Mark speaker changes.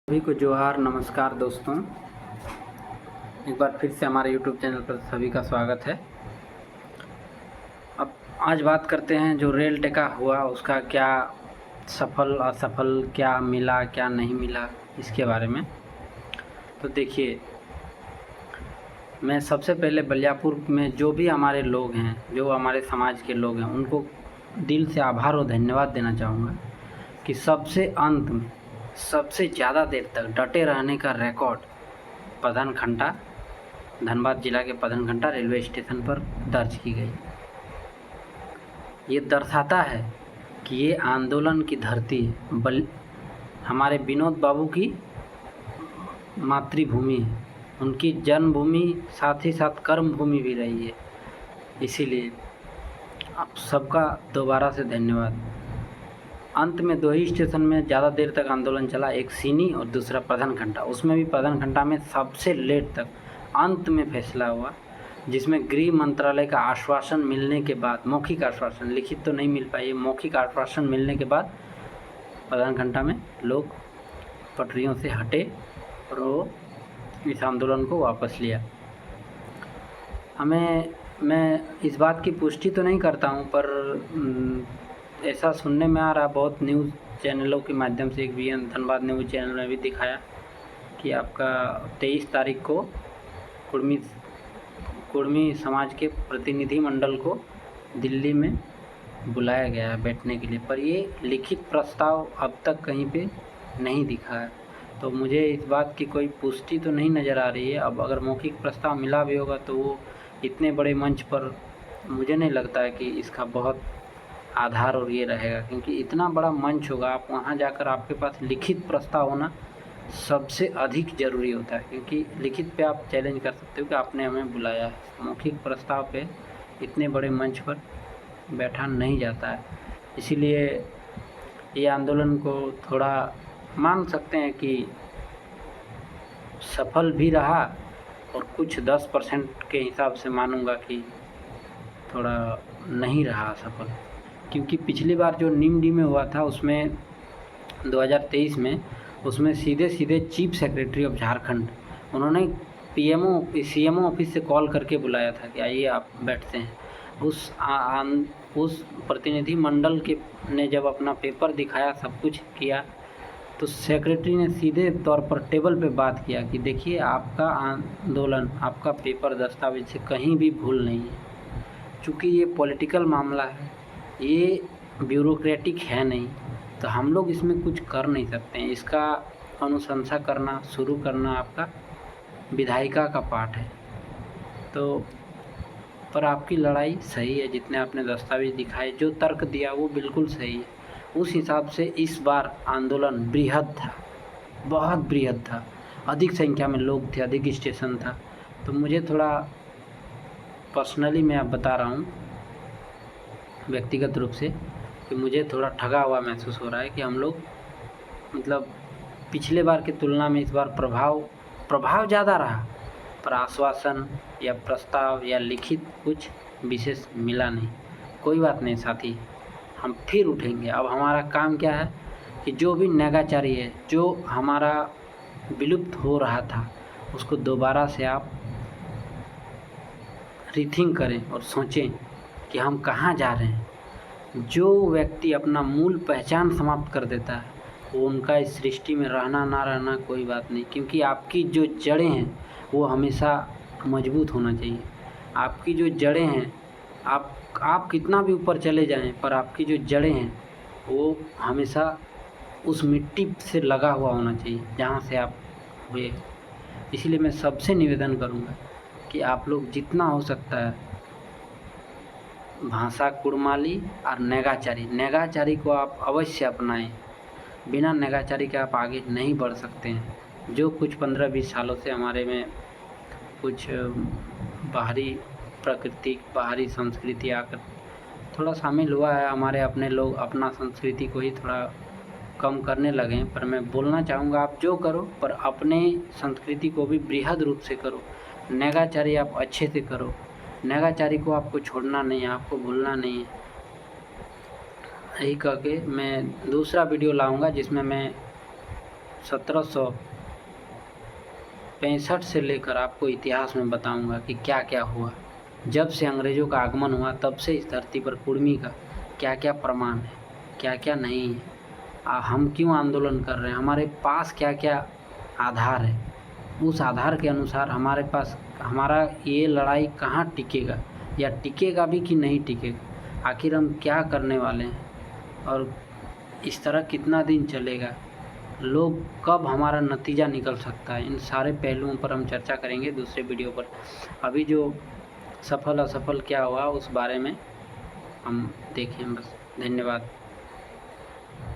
Speaker 1: सभी को जोहार, नमस्कार दोस्तों। एक बार फिर से हमारे YouTube चैनल पर सभी का स्वागत है। अब आज बात करते हैं जो रेल टेका हुआ उसका क्या सफल असफल, क्या मिला क्या नहीं मिला, इसके बारे में। तो देखिए, मैं सबसे पहले बलियापुर में जो भी हमारे लोग हैं, जो हमारे समाज के लोग हैं, उनको दिल से आभार और धन्यवाद देना चाहूँगा कि सबसे अंत में सबसे ज़्यादा देर तक डटे रहने का रिकॉर्ड पधनखंटा, धनबाद जिला के पधनखंटा रेलवे स्टेशन पर दर्ज की गई। ये दर्शाता है कि ये आंदोलन की धरती है, हमारे विनोद बाबू की मातृभूमि है, उनकी जन्मभूमि साथ ही साथ कर्म भूमि भी रही है। इसीलिए आप सबका दोबारा से धन्यवाद। अंत में दो ही स्टेशन में ज़्यादा देर तक आंदोलन चला, एक सीनी और दूसरा पधनखंटा। उसमें भी पधनखंटा में सबसे लेट तक अंत में फैसला हुआ, जिसमें गृह मंत्रालय का आश्वासन मिलने के बाद, मौखिक आश्वासन, लिखित तो नहीं मिल पाई, मौखिक आश्वासन मिलने के बाद पधनखंटा में लोग पटरियों से हटे और वो इस आंदोलन को वापस लिया। मैं इस बात की पुष्टि तो नहीं करता हूँ, पर ऐसा सुनने में आ रहा, बहुत न्यूज़ चैनलों के माध्यम से, एक VN धनबाद न्यूज़ चैनल में भी दिखाया कि आपका 23 तारीख को कुर्मी समाज के प्रतिनिधि मंडल को दिल्ली में बुलाया गया है बैठने के लिए, पर ये लिखित प्रस्ताव अब तक कहीं पे नहीं दिखा है। तो मुझे इस बात की कोई पुष्टि तो नहीं नज़र आ रही है। अब अगर मौखिक प्रस्ताव मिला भी होगा तो वो इतने बड़े मंच पर मुझे नहीं लगता है कि इसका बहुत आधार और ये रहेगा, क्योंकि इतना बड़ा मंच होगा, आप वहाँ जाकर आपके पास लिखित प्रस्ताव होना सबसे अधिक ज़रूरी होता है, क्योंकि लिखित पे आप चैलेंज कर सकते हो कि आपने हमें बुलाया है। मौखिक प्रस्ताव पे इतने बड़े मंच पर बैठा नहीं जाता है। इसीलिए ये आंदोलन को थोड़ा मान सकते हैं कि सफल भी रहा, और कुछ 10% के हिसाब से मानूंगा कि थोड़ा नहीं रहा सफल, क्योंकि पिछली बार जो निम्डी में हुआ था उसमें 2023 में, उसमें सीधे चीफ सेक्रेटरी ऑफ झारखंड, उन्होंने CMO ऑफिस से कॉल करके बुलाया था कि आइए आप बैठते हैं। उस प्रतिनिधि मंडल के ने जब अपना पेपर दिखाया, सब कुछ किया, तो सेक्रेटरी ने सीधे तौर पर टेबल पे बात किया कि देखिए, आपका आंदोलन, आपका पेपर दस्तावेज से कहीं भी भूल नहीं है। चूँकि ये पॉलिटिकल मामला है, ये ब्यूरोक्रेटिक है नहीं, तो हम लोग इसमें कुछ कर नहीं सकते हैं। इसका अनुशंसा करना, शुरू करना आपका विधायिका का पार्ट है। तो पर आपकी लड़ाई सही है, जितने आपने दस्तावेज दिखाए, जो तर्क दिया वो बिल्कुल सही है। उस हिसाब से इस बार आंदोलन बृहद था, बहुत बृहद था, अधिक संख्या में लोग थे, अधिक स्टेशन था। तो मुझे थोड़ा पर्सनली मैं आप बता रहा हूँ व्यक्तिगत रूप से कि मुझे थोड़ा ठगा हुआ महसूस हो रहा है कि हम लोग, मतलब पिछले बार की तुलना में इस बार प्रभाव ज़्यादा रहा, पर आश्वासन या प्रस्ताव या लिखित कुछ विशेष मिला नहीं। कोई बात नहीं साथी, हम फिर उठेंगे। अब हमारा काम क्या है कि जो भी नैराचारी है, जो हमारा विलुप्त हो रहा था, उसको दोबारा से आप रीथिंक करें और सोचें कि हम कहाँ जा रहे हैं। जो व्यक्ति अपना मूल पहचान समाप्त कर देता है, वो उनका इस सृष्टि में रहना ना रहना कोई बात नहीं, क्योंकि आपकी जो जड़ें हैं वो हमेशा मजबूत होना चाहिए। आपकी जो जड़ें हैं, आप कितना भी ऊपर चले जाएं, पर आपकी जो जड़ें हैं वो हमेशा उस मिट्टी से लगा हुआ होना चाहिए जहाँ से आप हुए। इसलिए मैं सबसे निवेदन करूँगा कि आप लोग जितना हो सकता है भाषा कुड़माली और नेगाचारी को आप अवश्य अपनाएं। बिना नेगाचारी के आप आगे नहीं बढ़ सकते हैं। जो कुछ 15-20 सालों से हमारे में कुछ बाहरी प्रकृति, बाहरी संस्कृति आकर थोड़ा शामिल हुआ है, हमारे अपने लोग अपना संस्कृति को ही थोड़ा कम करने लगे हैं। पर मैं बोलना चाहूँगा, आप जो करो, पर अपने संस्कृति को भी बृहद रूप से करो। नेगाचारी आप अच्छे से करो, नेगाचारी को आपको छोड़ना नहीं है, आपको भूलना नहीं है। यही कह के मैं दूसरा वीडियो लाऊंगा जिसमें मैं 1765 से लेकर आपको इतिहास में बताऊंगा कि क्या क्या हुआ। जब से अंग्रेज़ों का आगमन हुआ तब से इस धरती पर कुर्मी का क्या क्या प्रमाण है, क्या क्या नहीं है, हम क्यों आंदोलन कर रहे हैं, हमारे पास क्या क्या आधार है, उस आधार के अनुसार हमारे पास हमारा ये लड़ाई कहाँ टिकेगा या टिकेगा भी कि नहीं टिकेगा, आखिर हम क्या करने वाले हैं और इस तरह कितना दिन चलेगा, लोग कब हमारा नतीजा निकल सकता है। इन सारे पहलुओं पर हम चर्चा करेंगे दूसरे वीडियो पर। अभी जो सफल असफल क्या हुआ उस बारे में हम देखें बस। धन्यवाद।